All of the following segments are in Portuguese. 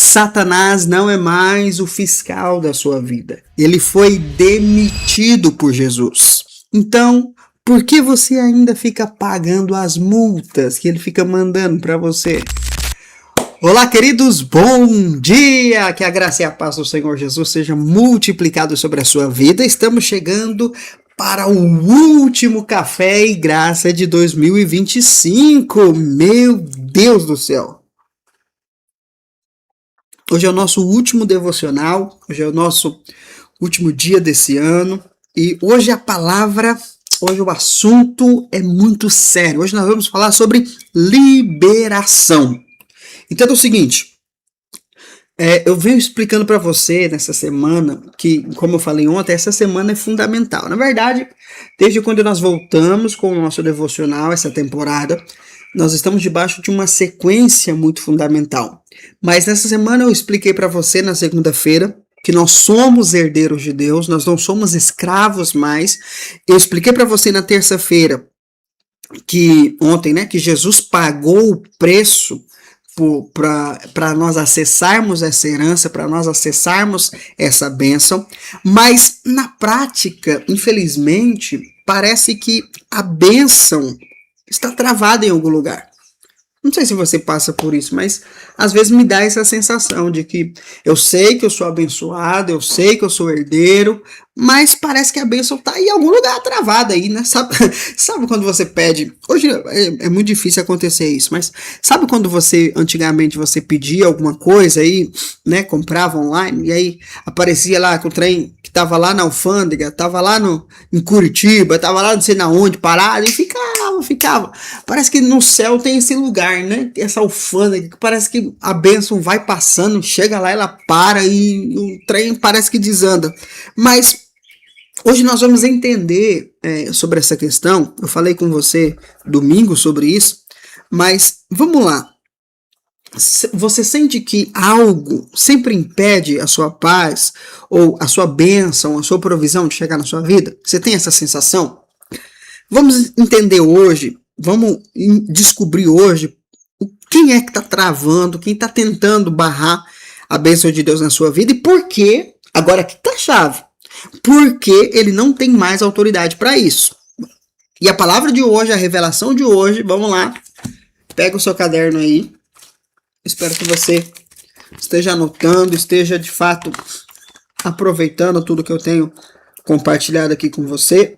Satanás não é mais o fiscal da sua vida. Ele foi demitido por Jesus. Então, por que você ainda fica pagando as multas que ele fica mandando para você? Olá, queridos, bom dia! Que a graça e a paz do Senhor Jesus seja multiplicado sobre a sua vida. Estamos chegando para o último café e graça de 2025. Meu Deus do céu! Hoje é o nosso último devocional, hoje é o nosso último dia desse ano e hoje hoje o assunto é muito sério. Hoje nós vamos falar sobre liberação. Entenda o seguinte, eu venho explicando para você nessa semana que, como eu falei ontem, essa semana é fundamental. Na verdade, desde quando nós voltamos com o nosso devocional, essa temporada, nós estamos debaixo de uma sequência muito fundamental. Mas nessa semana eu expliquei para você na segunda-feira que nós somos herdeiros de Deus, nós não somos escravos mais. Eu expliquei para você na terça-feira que Jesus pagou o preço para nós acessarmos essa herança, para nós acessarmos essa bênção, mas na prática, infelizmente, parece que a bênção está travada em algum lugar. Não sei se você passa por isso, mas às vezes me dá essa sensação de que eu sei que eu sou abençoado, eu sei que eu sou herdeiro, mas parece que a bênção está em algum lugar travada aí, né? Sabe quando você pede? Hoje é muito difícil acontecer isso, mas sabe quando antigamente você pedia alguma coisa aí, né? Comprava online e aí aparecia lá que o trem que estava lá na alfândega, estava lá em Curitiba, estava lá não sei na onde, parado e ficava. Parece que no céu tem esse lugar, né? Essa alfândega que parece que a bênção vai passando, chega lá, ela para e o trem parece que desanda. Mas hoje nós vamos entender sobre essa questão. Eu falei com você domingo sobre isso, mas vamos lá. Você sente que algo sempre impede a sua paz ou a sua bênção, a sua provisão de chegar na sua vida? Você tem essa sensação? Vamos entender hoje, vamos descobrir hoje quem é que está travando, quem está tentando barrar a bênção de Deus na sua vida e por que, agora aqui está a chave, porque ele não tem mais autoridade para isso. E a palavra de hoje, a revelação de hoje, vamos lá, pega o seu caderno aí, espero que você esteja anotando, esteja de fato aproveitando tudo que eu tenho compartilhado aqui com você.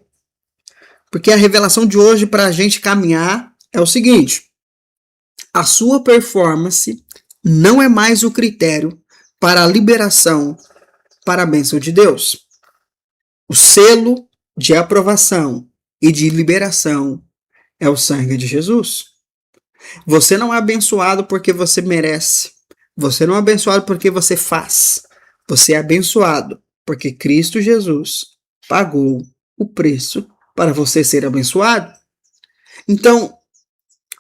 Porque a revelação de hoje para a gente caminhar é o seguinte: a sua performance não é mais o critério para a liberação para a bênção de Deus. O selo de aprovação e de liberação é o sangue de Jesus. Você não é abençoado porque você merece. Você não é abençoado porque você faz. Você é abençoado porque Cristo Jesus pagou o preço para você ser abençoado. Então,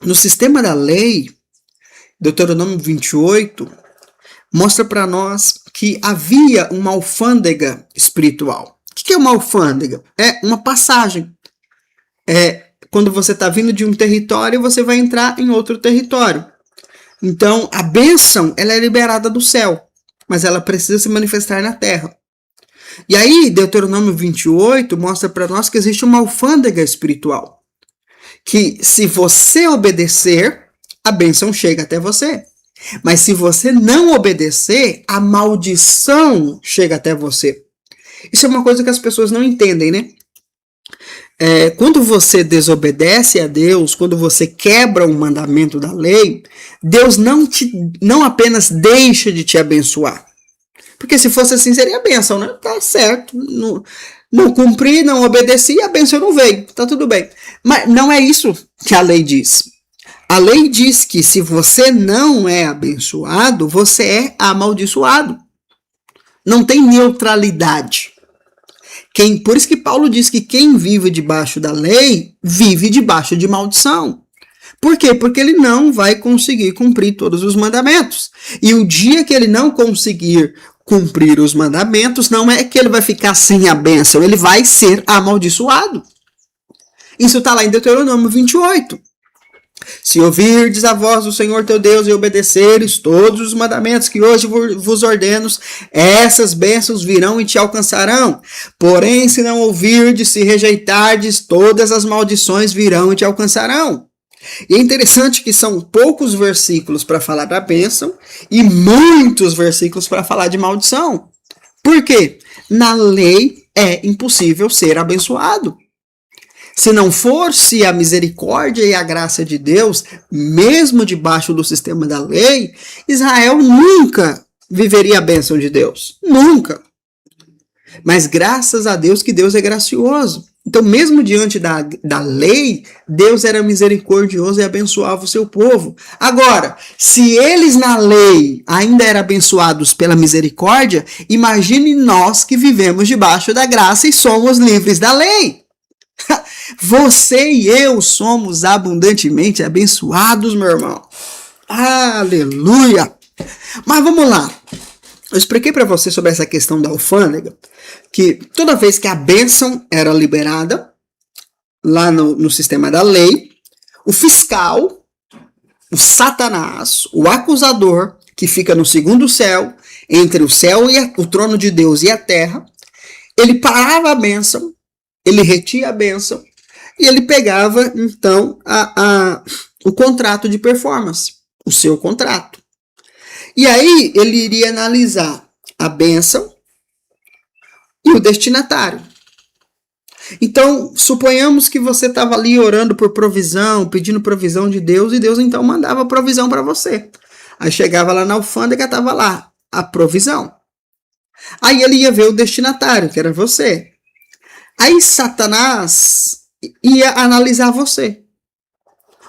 no sistema da lei, Deuteronômio 28, mostra para nós que havia uma alfândega espiritual. O que é uma alfândega? É uma passagem. Quando você está vindo de um território, você vai entrar em outro território. Então, a bênção ela é liberada do céu, mas ela precisa se manifestar na terra. E aí, Deuteronômio 28 mostra para nós que existe uma alfândega espiritual. Que se você obedecer, a bênção chega até você. Mas se você não obedecer, a maldição chega até você. Isso é uma coisa que as pessoas não entendem, né? Quando você desobedece a Deus, quando você quebra um mandamento da lei, Deus não apenas deixa de te abençoar. Porque se fosse assim, seria a bênção, né? Tá certo. Não cumpri, não obedeci, a bênção não veio. Tá tudo bem. Mas não é isso que a lei diz. A lei diz que se você não é abençoado, você é amaldiçoado. Não tem neutralidade. Por isso que Paulo diz que quem vive debaixo da lei, vive debaixo de maldição. Por quê? Porque ele não vai conseguir cumprir todos os mandamentos. E o dia que ele não conseguir cumprir os mandamentos, não é que ele vai ficar sem a bênção, ele vai ser amaldiçoado. Isso está lá em Deuteronômio 28. Se ouvirdes a voz do Senhor teu Deus e obedeceres todos os mandamentos que hoje vos ordeno, essas bênçãos virão e te alcançarão. Porém, se não ouvirdes, se rejeitardes, todas as maldições virão e te alcançarão. E é interessante que são poucos versículos para falar da bênção e muitos versículos para falar de maldição. Por quê? Na lei é impossível ser abençoado. Se não fosse a misericórdia e a graça de Deus, mesmo debaixo do sistema da lei, Israel nunca viveria a bênção de Deus. Nunca. Mas graças a Deus que Deus é gracioso. Então, mesmo diante da lei, Deus era misericordioso e abençoava o seu povo. Agora, se eles na lei ainda eram abençoados pela misericórdia, imagine nós que vivemos debaixo da graça e somos livres da lei. Você e eu somos abundantemente abençoados, meu irmão. Aleluia! Mas vamos lá. Eu expliquei para você sobre essa questão da alfândega, que toda vez que a bênção era liberada, lá no sistema da lei, o fiscal, o Satanás, o acusador, que fica no segundo céu, entre o céu e o trono de Deus e a terra, ele parava a bênção, ele retia a bênção, e ele pegava, então, o contrato de performance, o seu contrato. E aí ele iria analisar a bênção e o destinatário. Então, suponhamos que você estava ali orando por provisão, pedindo provisão de Deus, e Deus então mandava provisão para você. Aí chegava lá na alfândega, estava lá a provisão. Aí ele ia ver o destinatário, que era você. Aí Satanás ia analisar você.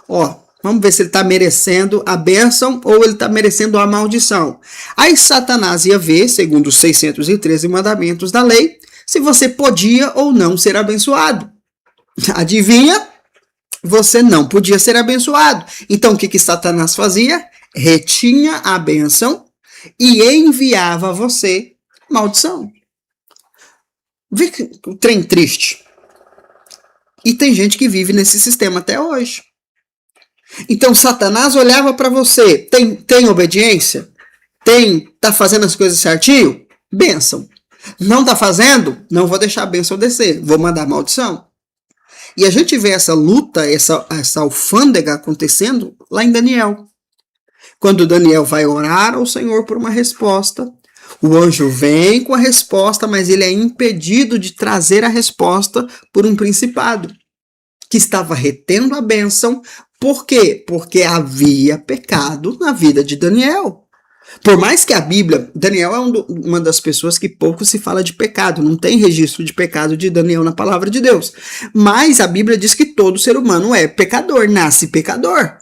Ó, vamos ver se ele está merecendo a bênção ou ele está merecendo a maldição. Aí Satanás ia ver, segundo os 613 mandamentos da lei, se você podia ou não ser abençoado. Adivinha? Você não podia ser abençoado. Então o que Satanás fazia? Retinha a bênção e enviava a você maldição. Vê que trem triste. E tem gente que vive nesse sistema até hoje. Então Satanás olhava para você, tem obediência? Tá fazendo as coisas certinho? Bênção. Não tá fazendo? Não vou deixar a bênção descer, vou mandar maldição. E a gente vê essa luta, essa alfândega acontecendo lá em Daniel. Quando Daniel vai orar ao Senhor por uma resposta, o anjo vem com a resposta, mas ele é impedido de trazer a resposta por um principado, que estava retendo a bênção. Por quê? Porque havia pecado na vida de Daniel. Por mais que a Bíblia, Daniel é uma das pessoas que pouco se fala de pecado, não tem registro de pecado de Daniel na palavra de Deus. Mas a Bíblia diz que todo ser humano é pecador, nasce pecador.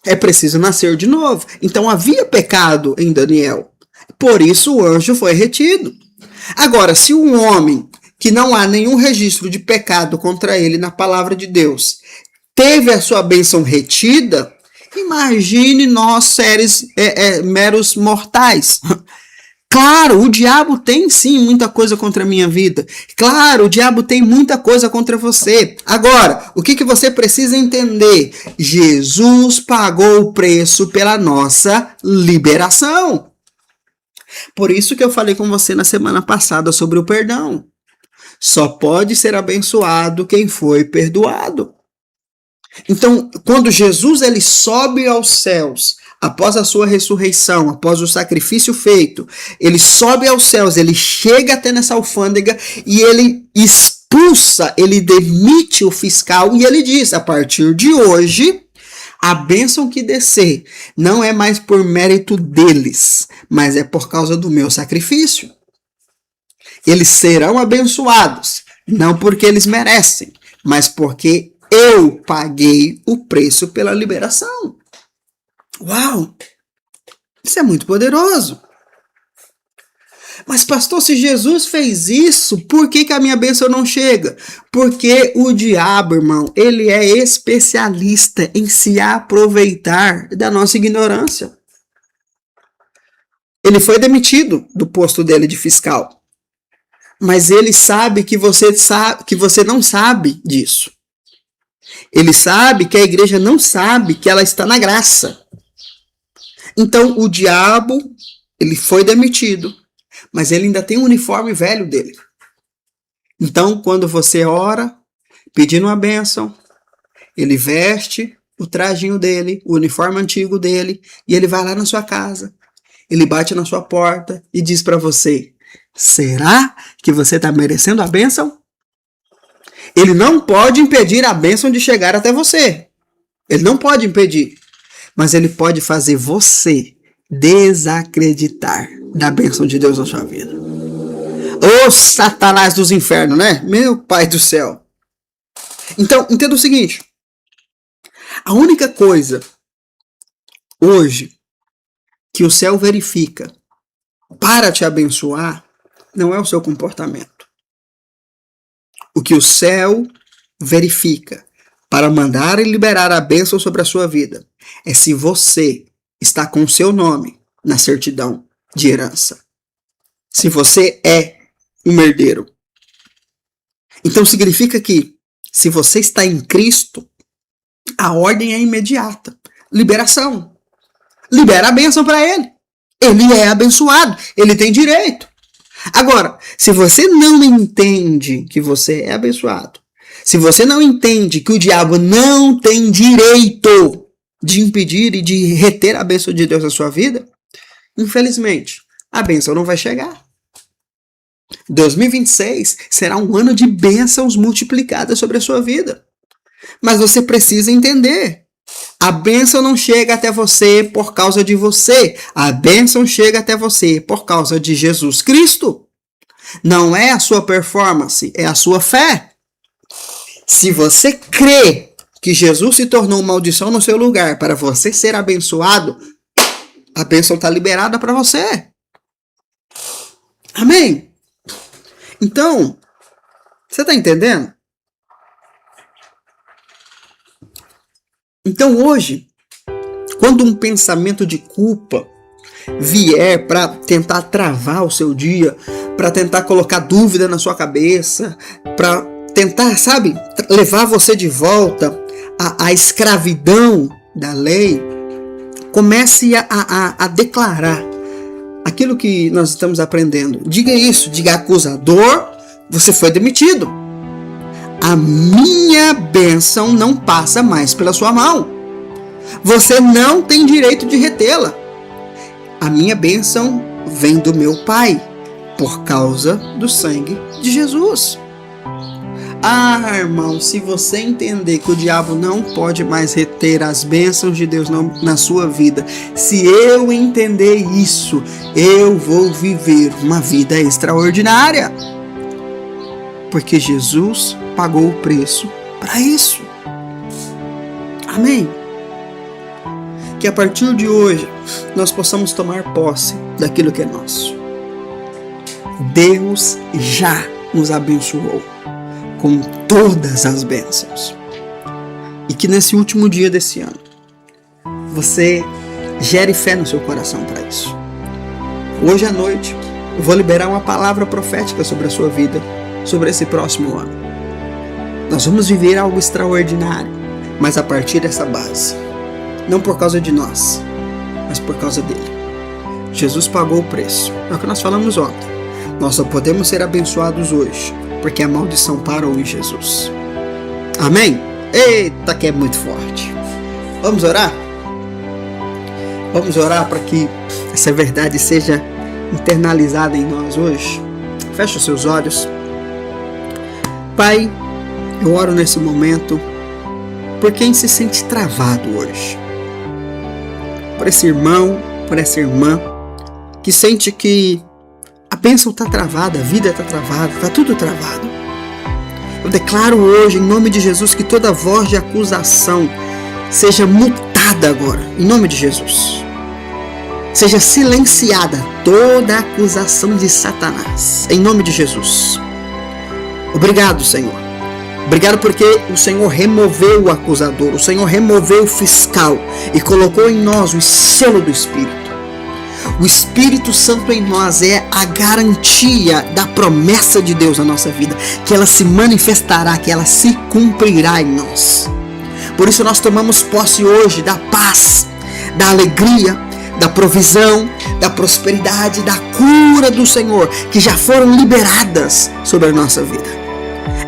É preciso nascer de novo. Então havia pecado em Daniel. Por isso o anjo foi retido. Agora, se um homem que não há nenhum registro de pecado contra ele na palavra de Deus teve a sua bênção retida, imagine nós, seres meros mortais. Claro, o diabo tem sim muita coisa contra a minha vida. Claro, o diabo tem muita coisa contra você. Agora, o que você precisa entender? Jesus pagou o preço pela nossa liberação. Por isso que eu falei com você na semana passada sobre o perdão. Só pode ser abençoado quem foi perdoado. Então, quando Jesus ele sobe aos céus, após a sua ressurreição, após o sacrifício feito, ele sobe aos céus, ele chega até nessa alfândega e ele expulsa, ele demite o fiscal e ele diz, a partir de hoje, a bênção que descer não é mais por mérito deles, mas é por causa do meu sacrifício. Eles serão abençoados, não porque eles merecem, mas porque eu paguei o preço pela liberação. Uau! Isso é muito poderoso. Mas pastor, se Jesus fez isso, por que a minha bênção não chega? Porque o diabo, irmão, ele é especialista em se aproveitar da nossa ignorância. Ele foi demitido do posto dele de fiscal. Mas ele sabe que você não sabe disso. Ele sabe que a igreja não sabe que ela está na graça. Então, o diabo, ele foi demitido, mas ele ainda tem o uniforme velho dele. Então, quando você ora, pedindo uma bênção, ele veste o trajinho dele, o uniforme antigo dele, e ele vai lá na sua casa. Ele bate na sua porta e diz para você: será que você está merecendo a bênção? Ele não pode impedir a bênção de chegar até você. Ele não pode impedir. Mas ele pode fazer você desacreditar da bênção de Deus na sua vida. Ô Satanás dos infernos, né? Meu Pai do céu. Então, entenda o seguinte. A única coisa hoje que o céu verifica para te abençoar não é o seu comportamento. O que o céu verifica para mandar e liberar a bênção sobre a sua vida é se você está com o seu nome na certidão de herança. Se você é um herdeiro. Então significa que se você está em Cristo, a ordem é imediata. Liberação. Libera a bênção para ele. Ele é abençoado. Ele tem direito. Agora, se você não entende que você é abençoado, se você não entende que o diabo não tem direito de impedir e de reter a bênção de Deus na sua vida, infelizmente, a bênção não vai chegar. 2026 será um ano de bênçãos multiplicadas sobre a sua vida. Mas você precisa entender. A bênção não chega até você por causa de você. A bênção chega até você por causa de Jesus Cristo. Não é a sua performance, é a sua fé. Se você crê que Jesus se tornou maldição no seu lugar para você ser abençoado, a bênção está liberada para você. Amém? Então, você está entendendo? Então hoje, quando um pensamento de culpa vier para tentar travar o seu dia, para tentar colocar dúvida na sua cabeça, para tentar, sabe, levar você de volta à escravidão da lei, comece a declarar aquilo que nós estamos aprendendo. Diga isso, diga: acusador, você foi demitido. A minha bênção não passa mais pela sua mão. Você não tem direito de retê-la. A minha bênção vem do meu Pai, por causa do sangue de Jesus. Ah, irmão, se você entender que o diabo não pode mais reter as bênçãos de Deus na sua vida, se eu entender isso, eu vou viver uma vida extraordinária. Porque Jesus pagou o preço para isso. Amém? Que a partir de hoje nós possamos tomar posse daquilo que é nosso. Deus já nos abençoou com todas as bênçãos. E que nesse último dia desse ano você gere fé no seu coração para isso. Hoje à noite eu vou liberar uma palavra profética sobre a sua vida, sobre esse próximo ano. Nós vamos viver algo extraordinário, mas a partir dessa base. Não por causa de nós, mas por causa dele. Jesus pagou o preço. É o que nós falamos ontem. Nós só podemos ser abençoados hoje, porque a maldição parou em Jesus. Amém? Eita, que é muito forte. Vamos orar? Vamos orar para que essa verdade seja internalizada em nós hoje. Feche os seus olhos. Pai, eu oro nesse momento por quem se sente travado hoje. Por esse irmão, por essa irmã que sente que a bênção está travada, a vida está travada, está tudo travado. Eu declaro hoje, em nome de Jesus, que toda voz de acusação seja mutada agora, em nome de Jesus. Seja silenciada toda acusação de Satanás, em nome de Jesus. Obrigado, Senhor. Obrigado porque o Senhor removeu o acusador, o Senhor removeu o fiscal e colocou em nós o selo do Espírito. O Espírito Santo em nós é a garantia da promessa de Deus na nossa vida, que ela se manifestará, que ela se cumprirá em nós. Por isso nós tomamos posse hoje da paz, da alegria, da provisão, da prosperidade, da cura do Senhor, que já foram liberadas sobre a nossa vida.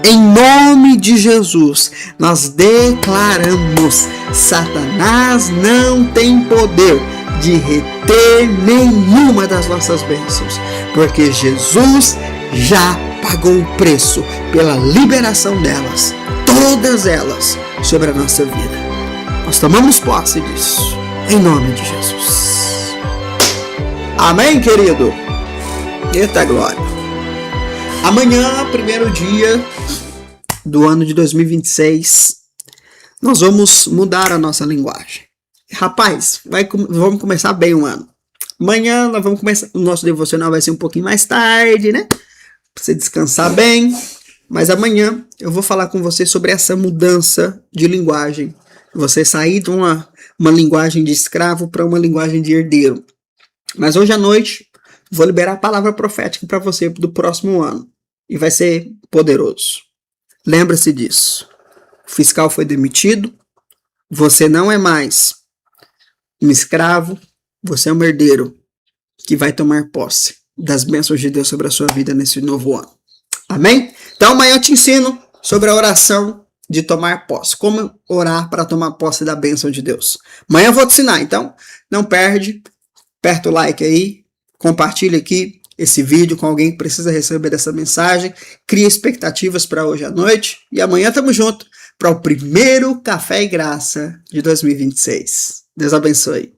Em nome de Jesus, nós declaramos: Satanás não tem poder de reter nenhuma das nossas bênçãos, porque Jesus já pagou o preço pela liberação delas, todas elas, sobre a nossa vida. Nós tomamos posse disso, em nome de Jesus. Amém, querido? Eita glória! Amanhã, primeiro dia do ano de 2026, nós vamos mudar a nossa linguagem. Rapaz, vamos começar bem o ano. Amanhã nós vamos começar, o nosso devocional vai ser um pouquinho mais tarde, né? Pra você descansar bem. Mas amanhã eu vou falar com você sobre essa mudança de linguagem. Você sair de uma linguagem de escravo para uma linguagem de herdeiro. Mas hoje à noite vou liberar a palavra profética para você do próximo ano. E vai ser poderoso. Lembra-se disso. O fiscal foi demitido. Você não é mais um escravo. Você é um herdeiro que vai tomar posse das bênçãos de Deus sobre a sua vida nesse novo ano. Amém? Então amanhã eu te ensino sobre a oração de tomar posse. Como orar para tomar posse da bênção de Deus. Amanhã eu vou te ensinar. Então não perde. Aperta o like aí. Compartilha aqui esse vídeo com alguém que precisa receber dessa mensagem. Cria expectativas para hoje à noite. E amanhã estamos juntos para o primeiro Café e Graça de 2026. Deus abençoe.